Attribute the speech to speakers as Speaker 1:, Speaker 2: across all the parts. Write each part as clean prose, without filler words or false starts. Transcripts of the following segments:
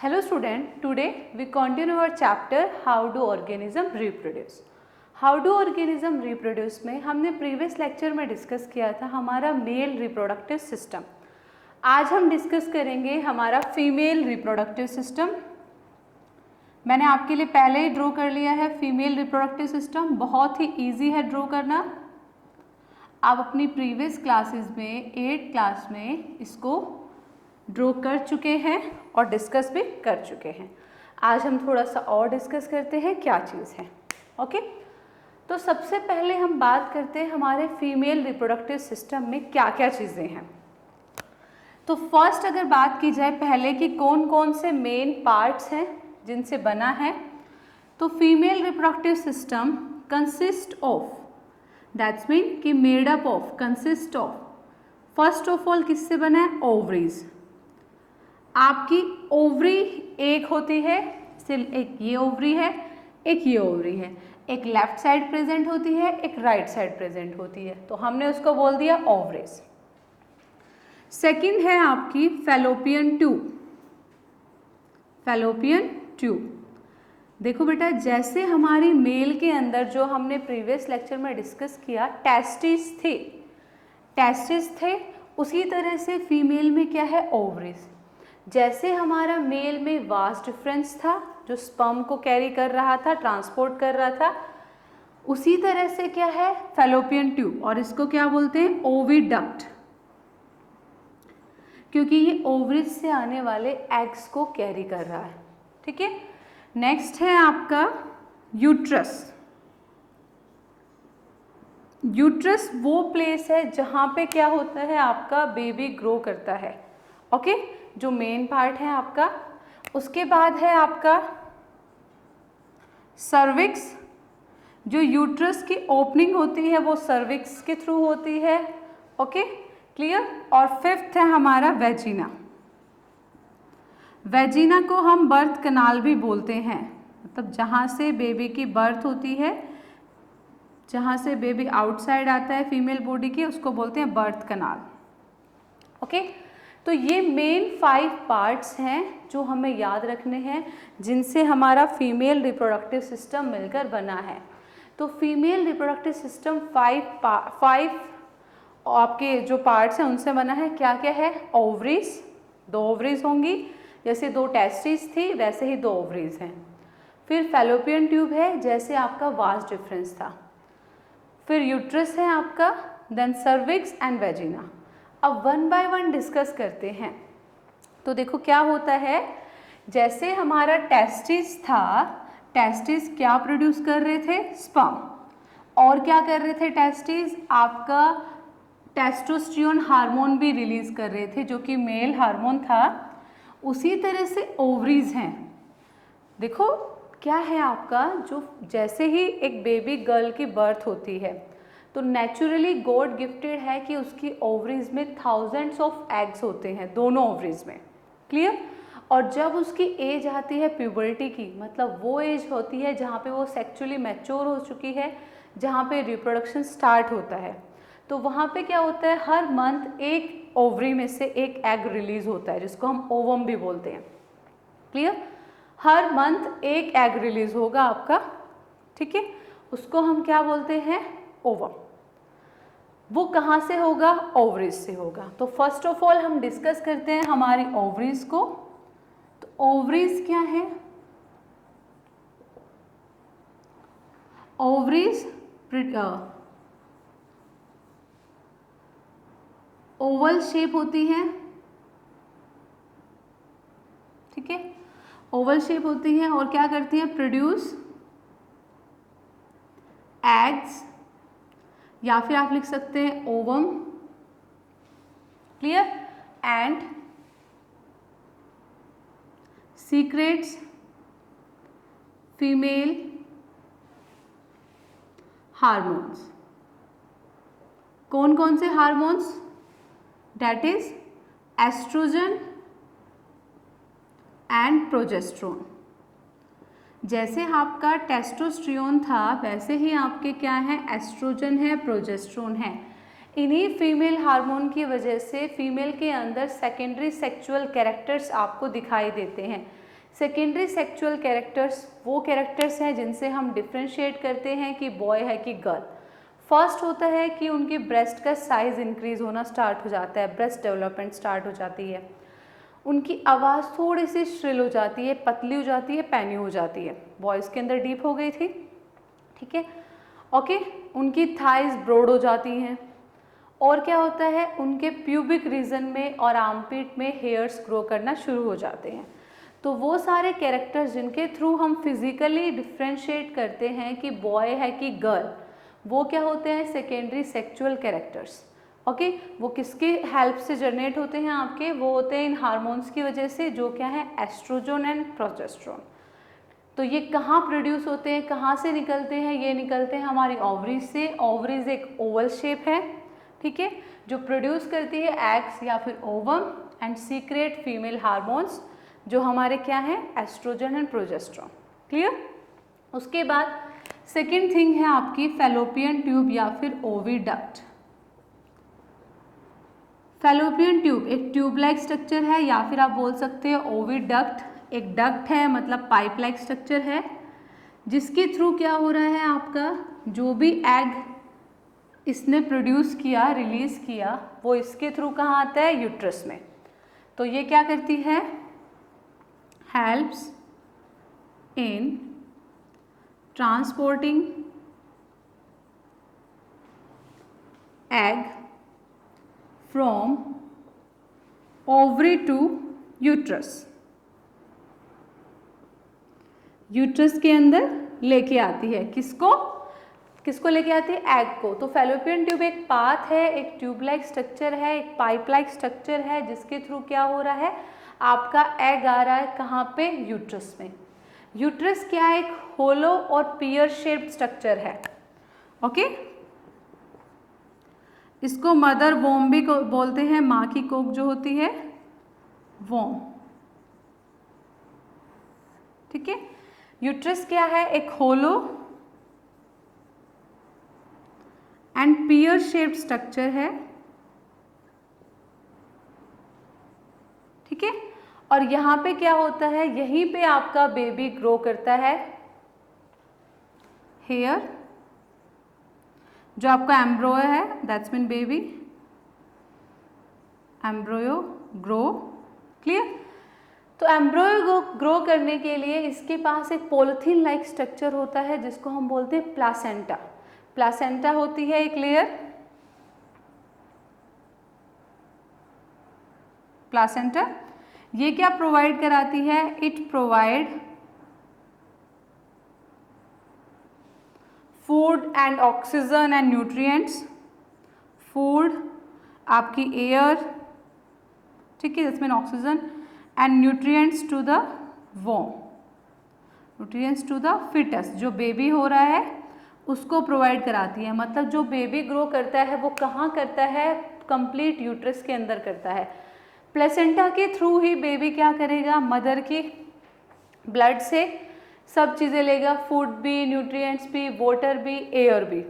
Speaker 1: Hello student, today we continue our chapter How do organism reproduce. How do organism reproduce में हमने previous lecture में discuss किया था हमारा मेल रिप्रोडक्टिव सिस्टम। आज हम डिस्कस करेंगे हमारा फीमेल रिप्रोडक्टिव सिस्टम। मैंने आपके लिए पहले ही ड्रॉ कर लिया है फीमेल रिप्रोडक्टिव सिस्टम, बहुत ही इजी है ड्रॉ करना। आप अपनी प्रीवियस क्लासेस में 8th क्लास में इसको ड्रॉ कर चुके हैं और डिस्कस भी कर चुके हैं। आज हम थोड़ा सा और डिस्कस करते हैं क्या चीज़ है। ओके, तो सबसे पहले हम बात करते हैं हमारे फीमेल रिप्रोडक्टिव सिस्टम में क्या क्या चीज़ें हैं। तो फर्स्ट अगर बात की जाए पहले कि कौन कौन से मेन पार्ट्स हैं जिनसे बना है, तो female reproductive system consist of, that's mean कि made up of, consist of, first of all किससे बना है? ओवरीज। आपकी ओवरी एक होती है, सिर्फ एक ये ओवरी है, एक ये ओवरी है, एक लेफ्ट साइड प्रेजेंट होती है, एक राइट साइड प्रेजेंट होती है, तो हमने उसको बोल दिया ओवरीज। सेकंड है आपकी फैलोपियन ट्यूब। फैलोपियन ट्यूब, देखो बेटा, जैसे हमारी मेल के अंदर जो हमने प्रीवियस लेक्चर में डिस्कस किया टेस्टिस थे, उसी तरह से फीमेल में क्या है? ओवरीज। जैसे हमारा मेल में वास्ट डिफरेंस था जो स्पर्म को कैरी कर रहा था, ट्रांसपोर्ट कर रहा था, उसी तरह से क्या है? फैलोपियन ट्यूब, और इसको क्या बोलते हैं? ओविडक्ट, क्योंकि ये ओवरीज से आने वाले एग्स को कैरी कर रहा है। ठीक है, नेक्स्ट है आपका यूट्रस। यूट्रस वो प्लेस है जहाँ पे क्या होता है? आपका बेबी ग्रो करता है। ओके, जो मेन पार्ट है आपका। उसके बाद है आपका सर्विक्स। जो यूट्रस की ओपनिंग होती है वो सर्विक्स के थ्रू होती है। Okay, clear. और फिफ्थ है हमारा वेजिना। वेजिना को हम बर्थ कनाल भी बोलते हैं, मतलब जहाँ से बेबी की बर्थ होती है, जहाँ से बेबी आउटसाइड आता है फीमेल बॉडी के, उसको बोलते हैं बर्थ कनाल। ओके, तो ये मेन 5 पार्ट्स हैं जो हमें याद रखने हैं, जिनसे हमारा फीमेल रिप्रोडक्टिव सिस्टम मिलकर बना है। तो फीमेल रिप्रोडक्टिव सिस्टम 5 आपके जो पार्ट्स हैं उनसे बना है। क्या क्या है? ओवरीज, 2 ओवरीज होंगी, जैसे 2 टेस्टिस थी वैसे ही 2 ओवरीज हैं। फिर फैलोपियन ट्यूब है, जैसे आपका वास्ट डिफरेंस था। फिर यूट्रस है आपका, देन सर्विक्स एंड वेजिना। अब 1 बाय 1 डिस्कस करते हैं। तो देखो क्या होता है, जैसे हमारा टेस्टिस था, टेस्टिस क्या प्रोड्यूस कर रहे थे? स्पर्म। और क्या कर रहे थे टेस्टिस? आपका टेस्टोस्टेरोन हार्मोन भी रिलीज कर रहे थे, जो कि मेल हार्मोन था। उसी तरह से ओवरीज हैं। देखो क्या है आपका, जो जैसे ही एक बेबी गर्ल की बर्थ होती है तो नेचुरली गॉड गिफ्टेड है कि उसकी ओवरीज में थाउजेंड्स ऑफ एग्स होते हैं, दोनों ओवरीज में। क्लियर। और जब उसकी एज आती है प्यूबर्टी की, मतलब वो एज होती है जहाँ पे वो सेक्सुअली मैच्योर हो चुकी है, जहाँ पे रिप्रोडक्शन स्टार्ट होता है, तो वहाँ पे क्या होता है? हर मंथ एक ओवरी में से एक एग रिलीज होता है, जिसको हम ओवम भी बोलते हैं। क्लियर। हर मंथ एक एग रिलीज होगा आपका। ठीक है, उसको हम क्या बोलते हैं? ओवम। वो कहाँ से होगा? ओवरीज से होगा। तो फर्स्ट ऑफ ऑल हम डिस्कस करते हैं हमारी ओवरीज को। तो ओवरीज क्या है? ओवरीज ओवल शेप होती है। ठीक है, ओवल शेप होती है और क्या करती है? प्रोड्यूस एग्स, या फिर आप लिख सकते हैं ovum. Clear. And secretes female hormones. कौन कौन से hormones? That is estrogen and progesterone. जैसे आपका टेस्टोस्टेरोन था वैसे ही आपके क्या है? एस्ट्रोजन है, प्रोजेस्ट्रोन है। इन्हीं फीमेल हार्मोन की वजह से फीमेल के अंदर सेकेंडरी सेक्सुअल कैरेक्टर्स आपको दिखाई देते हैं। सेकेंडरी सेक्सुअल कैरेक्टर्स वो कैरेक्टर्स हैं जिनसे हम डिफ्रेंशिएट करते हैं कि बॉय है कि गर्ल। फर्स्ट होता है कि उनकी ब्रेस्ट का साइज़ इंक्रीज होना स्टार्ट हो जाता है, ब्रेस्ट डेवलपमेंट स्टार्ट हो जाती है, उनकी आवाज़ थोड़ी सी श्रिल हो जाती है, पतली हो जाती है, पैनी हो जाती है, बॉयज़ के अंदर डीप हो गई थी, ठीक है, ओके। उनकी थाइज ब्रॉड हो जाती हैं, और क्या होता है, उनके प्यूबिक रीजन में और आर्मपिट में हेयर्स ग्रो करना शुरू हो जाते हैं। तो वो सारे कैरेक्टर्स जिनके थ्रू हम फिजिकली डिफ्रेंशिएट करते हैं कि बॉय है कि गर्ल, वो क्या होते हैं, सेकेंडरी सेक्सुअल कैरेक्टर्स, ओके। वो किसके हेल्प से जनरेट होते हैं आपके, वो होते हैं इन हार्मोन्स की वजह से, जो क्या है, एस्ट्रोजन एंड प्रोजेस्टेरोन। तो ये कहाँ प्रोड्यूस होते हैं, कहाँ से निकलते हैं, ये निकलते हैं हमारी ओवरीज से। ओवरीज एक ओवल शेप है, ठीक है, जो प्रोड्यूस करती है एग्स या फिर ovum and secret female hormones, जो हमारे क्या हैं, एस्ट्रोजन एंड प्रोजेस्टेरोन। क्लियर। उसके बाद सेकेंड थिंग है आपकी फैलोपियन ट्यूब या फिर ओविडक्ट। फैलोपियन ट्यूब एक ट्यूब लाइक स्ट्रक्चर है, या फिर आप बोल सकते हैं ओविडक्ट एक डक्ट है, मतलब पाइप लाइक स्ट्रक्चर है, जिसके थ्रू क्या हो रहा है, आपका जो भी एग इसने प्रोड्यूस किया, रिलीज किया, वो इसके थ्रू कहाँ आता है, यूट्रस में। तो ये क्या करती है, helps in transporting egg from ovary to uterus, uterus के अंदर लेके आती है, किसको लेके आती है, एग को। तो फैलोपियन ट्यूब एक पाथ है, एक ट्यूब लाइक स्ट्रक्चर है, एक पाइप लाइक स्ट्रक्चर है, जिसके थ्रू क्या हो रहा है, आपका एग आ रहा है कहाँ पे, यूट्रस में। यूट्रस क्या है, एक होलो और पियर शेप्ड स्ट्रक्चर है, ओके। इसको मदर वोम भी बोलते हैं, माँ की कोख जो होती है, वोम, ठीक है। यूट्रस क्या है, एक होलो एंड पियर शेप्ड स्ट्रक्चर है, ठीक है। और यहाँ पे क्या होता है, यहीं पे आपका बेबी ग्रो करता है, हेयर जो आपका एम्ब्रोयो है, that's mean baby, embryo grow, clear. तो एम्ब्रोयो ग्रो करने के लिए इसके पास एक पॉलिथीन लाइक स्ट्रक्चर होता है, जिसको हम बोलते हैं प्लासेंटा। प्लासेंटा होती है एक लेयर, प्लासेंटा, ये क्या प्रोवाइड कराती है, it provide food and oxygen and nutrients, food आपकी एयर, ठीक है, जिसमें oxygen and nutrients to the womb, nutrients to the foetus, जो बेबी हो रहा है उसको प्रोवाइड कराती है। मतलब जो बेबी ग्रो करता है वो कहाँ करता है, कंप्लीट यूट्रस के अंदर करता है। प्लेसेंटा के थ्रू ही बेबी क्या करेगा, मदर की ब्लड से सब चीज़ें लेगा, फूड भी, न्यूट्रिएंट्स भी, वाटर भी, एयर भी,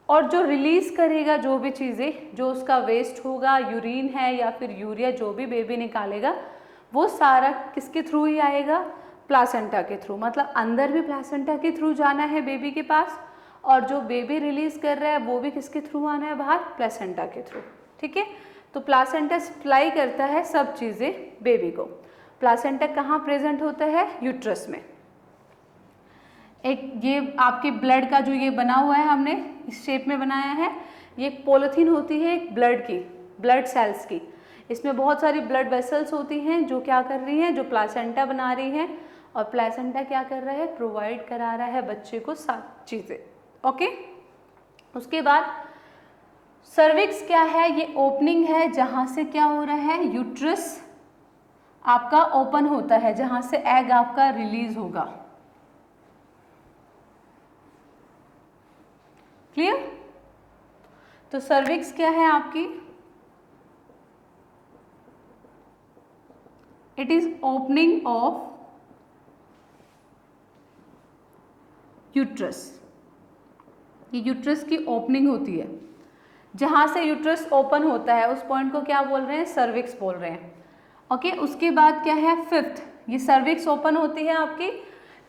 Speaker 1: और जो रिलीज करेगा जो भी चीज़ें, जो उसका वेस्ट होगा, यूरिन है या फिर यूरिया, जो भी बेबी निकालेगा, वो सारा किसके थ्रू ही आएगा, प्लासेंटा के थ्रू। मतलब अंदर भी प्लासेंटा के थ्रू जाना है बेबी के पास, और जो बेबी रिलीज कर रहा है वो भी किसके थ्रू आना है बाहर, प्लेसेंटा के थ्रू, ठीक है। तो प्लासेंटा सप्लाई करता है सब चीज़ें बेबी को। प्लासेंटा कहाँ प्रेजेंट होता है, यूट्रस में। एक ये आपके ब्लड का जो ये बना हुआ है, हमने इस शेप में बनाया है, ये एक पॉलिथीन होती है एक ब्लड की, ब्लड सेल्स की। इसमें बहुत सारी ब्लड वेसल्स होती हैं जो क्या कर रही हैं, जो प्लासेंटा बना रही हैं, और प्लासेंटा क्या कर रहा है, प्रोवाइड करा रहा है बच्चे को सब चीज़ें, ओके। उसके बाद सर्विक्स क्या है, ये ओपनिंग है जहाँ से क्या हो रहा है, यूट्रस आपका ओपन होता है, जहाँ से एग आपका रिलीज होगा, क्लियर। तो सर्विक्स क्या है आपकी, it is opening of uterus, ये यूट्रस की ओपनिंग होती है, जहाँ से यूट्रस ओपन होता है उस पॉइंट को क्या बोल रहे हैं, सर्विक्स बोल रहे हैं। ओके, उसके बाद क्या है, फिफ्थ, ये सर्विक्स ओपन होती है आपकी,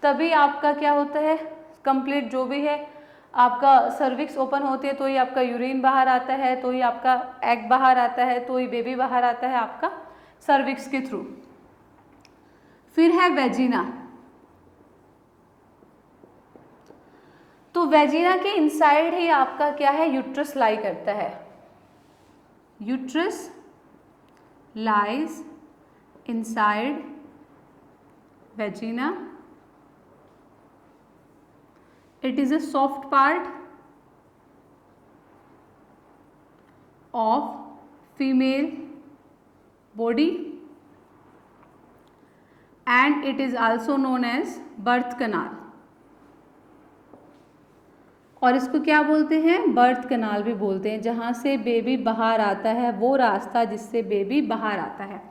Speaker 1: तभी आपका क्या होता है, कंप्लीट जो भी है आपका सर्विक्स ओपन होती है तो ही आपका यूरिन बाहर आता है, तो ही आपका एग बाहर आता है, तो ही बेबी बाहर आता है आपका सर्विक्स के थ्रू। फिर है वेजिना। तो वेजिना के इनसाइड ही आपका क्या है, यूट्रस लाई करता है। Uterus lies inside vagina. It is a soft part of female body and it is also known as birth canal। और इसको क्या बोलते हैं, बर्थ कनाल भी बोलते हैं। जहाँ से बेबी बाहर आता है वो रास्ता जिससे बेबी बाहर आता है।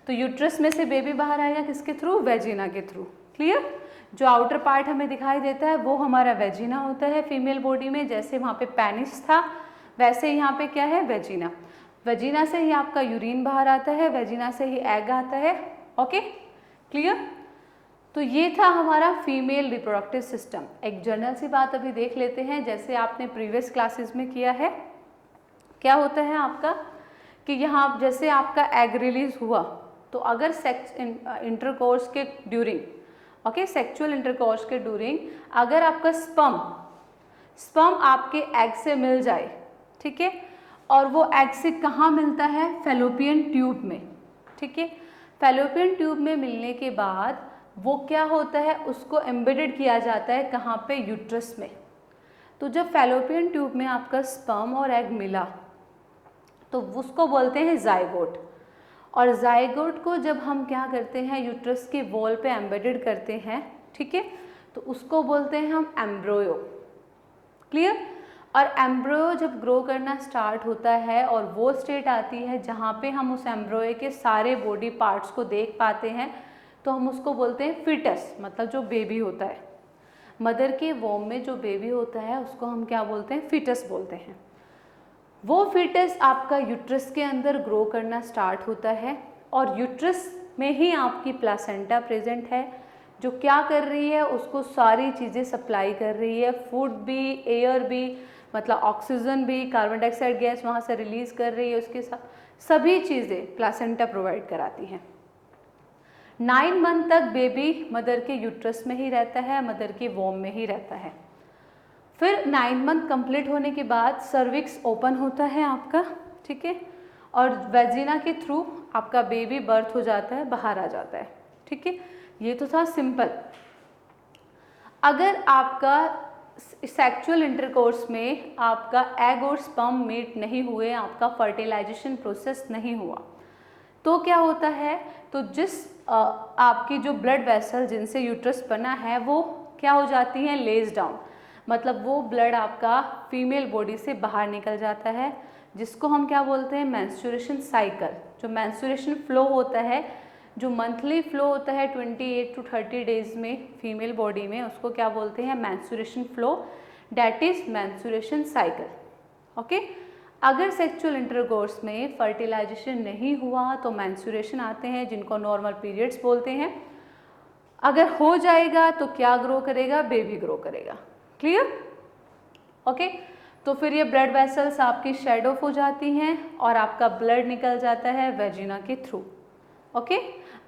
Speaker 1: तो यूट्रस में से बेबी बाहर आएगा किसके थ्रू, वेजिना के थ्रू। क्लियर। जो आउटर पार्ट हमें दिखाई देता है वो हमारा वेजिना होता है फीमेल बॉडी में। जैसे वहाँ पे पेनिस था वैसे यहाँ पे क्या है, वेजिना। वेजिना से ही आपका यूरिन बाहर आता है, वेजिना से ही एग आता है। Okay, clear. तो ये था हमारा फीमेल रिप्रोडक्टिव सिस्टम। एक जनरल सी बात अभी देख लेते हैं, जैसे आपने प्रीवियस क्लासेस में किया है। क्या होता है आपका कि यहाँ जैसे आपका एग रिलीज हुआ तो अगर सेक्स इंटरकोर्स के ड्यूरिंग, ओके, सेक्सुअल इंटरकोर्स के ड्यूरिंग अगर आपका स्पर्म आपके एग से मिल जाए, ठीक है, और वो एग से कहाँ मिलता है, फैलोपियन ट्यूब में। ठीक है, फैलोपियन ट्यूब में मिलने के बाद वो क्या होता है, उसको एम्बेडेड किया जाता है कहाँ पे, यूट्रस में। तो जब फैलोपियन ट्यूब में आपका स्पर्म और एग मिला तो उसको बोलते हैं जाइगोट। और जाइगोट को जब हम क्या करते हैं, यूट्रस के वॉल पे एम्बेडेड करते हैं, ठीक है, तो उसको बोलते हैं हम एम्ब्रोयो। क्लियर। और एम्ब्रोयो जब ग्रो करना स्टार्ट होता है और वो स्टेट आती है जहाँ पे हम उस एम्ब्रोयो के सारे बॉडी पार्ट्स को देख पाते हैं, तो हम उसको बोलते हैं फिटस, मतलब जो बेबी होता है। मदर के वोम में जो बेबी होता है उसको हम क्या बोलते हैं, फिटस बोलते हैं। वो फिटस आपका यूट्रस के अंदर ग्रो करना स्टार्ट होता है और यूट्रस में ही आपकी प्लासेंटा प्रेजेंट है, जो क्या कर रही है, उसको सारी चीज़ें सप्लाई कर रही है, फूड भी, एयर भी, मतलब ऑक्सीजन भी, कार्बन डाइऑक्साइड गैस वहाँ से रिलीज कर रही है, उसके साथ सभी चीज़ें प्लासेंटा प्रोवाइड कराती हैं। 9 मंथ तक बेबी मदर के यूट्रस में ही रहता है, मदर के वोम में ही रहता है। फिर 9 मंथ कंप्लीट होने के बाद सर्विक्स ओपन होता है आपका, ठीक है, और वेजिना के थ्रू आपका बेबी बर्थ हो जाता है, बाहर आ जाता है। ठीक है, ये तो था सिंपल। अगर आपका सेक्सुअल इंटरकोर्स में आपका एग और स्पर्म मीट नहीं हुए, आपका फर्टिलाइजेशन प्रोसेस नहीं हुआ, तो क्या होता है, तो जिस आपकी जो ब्लड वेसल जिनसे यूट्रस बना है वो क्या हो जाती हैं, लेज डाउन, मतलब वो ब्लड आपका फीमेल बॉडी से बाहर निकल जाता है, जिसको हम क्या बोलते हैं, मेंस्ट्रुएशन साइकिल। जो मेंस्ट्रुएशन फ्लो होता है, जो मंथली फ्लो होता है 28 to 30 डेज में फीमेल बॉडी में, उसको क्या बोलते हैं, menstruation flow, that is menstruation cycle. Okay. अगर सेक्सुअल इंटरकोर्स में फर्टिलाइजेशन नहीं हुआ तो मेंस्ट्रुएशन आते हैं, जिनको नॉर्मल पीरियड्स बोलते हैं। अगर हो जाएगा तो क्या ग्रो करेगा, बेबी ग्रो करेगा। क्लियर। ओके, तो फिर ये ब्लड वेसल्स आपकी शेड ऑफ हो जाती हैं और आपका ब्लड निकल जाता है वेजिना के थ्रू। ओके,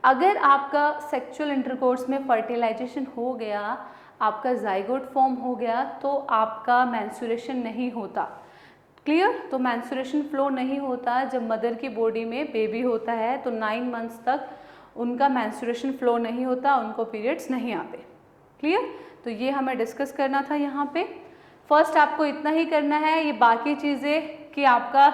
Speaker 1: अगर आपका सेक्सुअल इंटरकोर्स में फर्टिलाइजेशन हो गया, आपका जाइगोट फॉर्म हो गया, तो आपका मेंस्ट्रुएशन नहीं होता। क्लियर। तो मेंस्ट्रुएशन फ्लो नहीं होता जब मदर की बॉडी में बेबी होता है, तो 9 मंथ्स तक उनका मेंस्ट्रुएशन फ्लो नहीं होता, उनको पीरियड्स नहीं आते। क्लियर। तो ये हमें डिस्कस करना था यहाँ पे। फर्स्ट आपको इतना ही करना है, ये बाकी चीज़ें कि आपका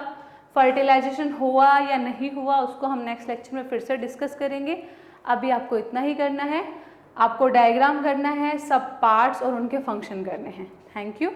Speaker 1: फर्टिलाइजेशन हुआ या नहीं हुआ उसको हम नेक्स्ट लेक्चर में फिर से डिस्कस करेंगे। अभी आपको इतना ही करना है, आपको डायग्राम करना है, सब पार्ट्स और उनके फंक्शन करने हैं। Thank you.